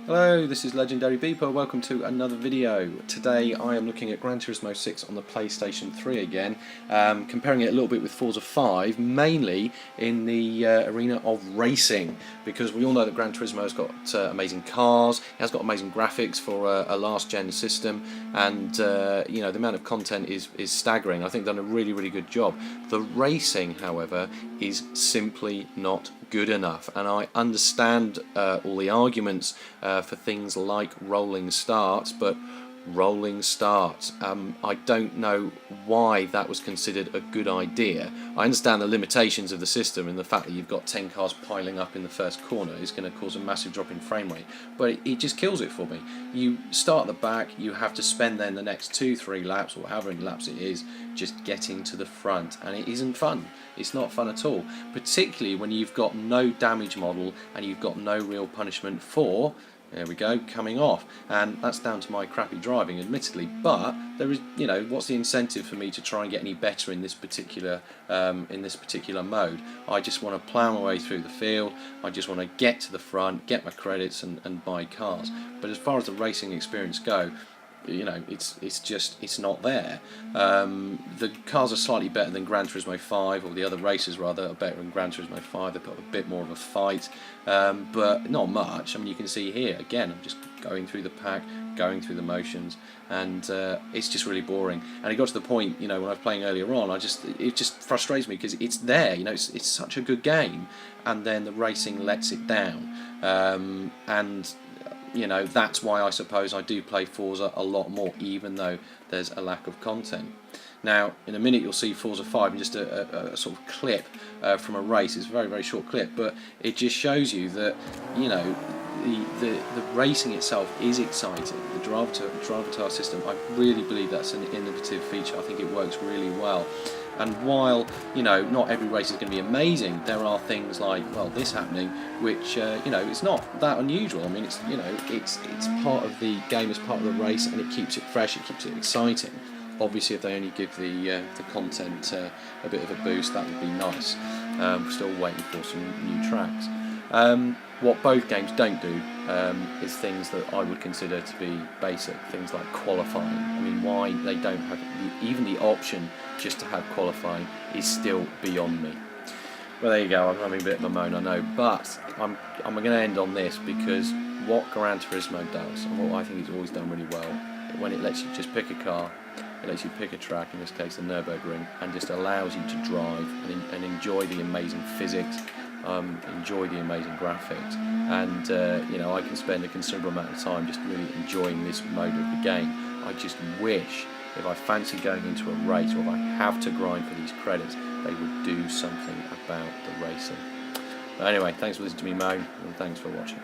Hello, this is Legendary Beeper. Welcome to another video. Today I am looking at Gran Turismo 6 on the PlayStation 3 again, comparing it a little bit with Forza 5, mainly in the arena of racing, because we all know that Gran Turismo has got amazing cars, it has got amazing graphics for a last-gen system, and you know, the amount of content is staggering. I think they've done a really good job. The racing, however, is simply not good enough, and I understand all the arguments for things like rolling starts, but rolling starts, I don't know why that was considered a good idea. I understand the limitations of the system and the fact that you've got 10 cars piling up in the first corner is going to cause a massive drop in frame rate, but it just kills it for me. You start at the back, you have to spend then the next 2-3 laps, or however many laps it is, just getting to the front, and it isn't fun. It's not fun at all, particularly when you've got no damage model and you've got no real punishment for, there we go, coming off, and that's down to my crappy driving, admittedly. But there is, you know, what's the incentive for me to try and get any better in this particular mode? I just want to plough my way through the field. I just want to get to the front, get my credits, and buy cars. But as far as the racing experience go, you know, it's not there. The cars are slightly better than Gran Turismo 5, or the other races rather are better than Gran Turismo 5. They've got a bit more of a fight, but not much. I mean, you can see here again, I'm just going through the pack, going through the motions, and it's just really boring. And it got to the point, you know, when I was playing earlier on, it just frustrates me because it's there, you know, it's such a good game, and then the racing lets it down, and you know, that's why I suppose I do play Forza a lot more, even though there's a lack of content. Now, in a minute you'll see Forza 5 in just a sort of clip from a race. It's a very short clip, but it just shows you that, you know, the racing itself is exciting. The drive-avatar system, I really believe that's an innovative feature. I think it works really well. And while, you know, not every race is going to be amazing, there are things like, well, this happening, which, you know, it's not that unusual. I mean, it's, you know, it's part of the game, it's part of the race, and it keeps it fresh, it keeps it exciting. Obviously, if they only give the content a bit of a boost, that would be nice. We're still waiting for some new tracks. What both games don't do is things that I would consider to be basic, things like qualifying. I mean, why they don't have even the option just to have qualifying is still beyond me. Well, there you go, I'm having a bit of a moan, I know, but I'm going to end on this, because what Gran Turismo does, and what I think it's always done really well, when it lets you just pick a car, it lets you pick a track, in this case the Nürburgring, and just allows you to drive and enjoy the amazing physics, enjoy the amazing graphics, and you know, I can spend a considerable amount of time just really enjoying this mode of the game. I just wish, if I fancy going into a race, or if I have to grind for these credits, they would do something about the racing. But anyway, thanks for listening to me moan, and thanks for watching.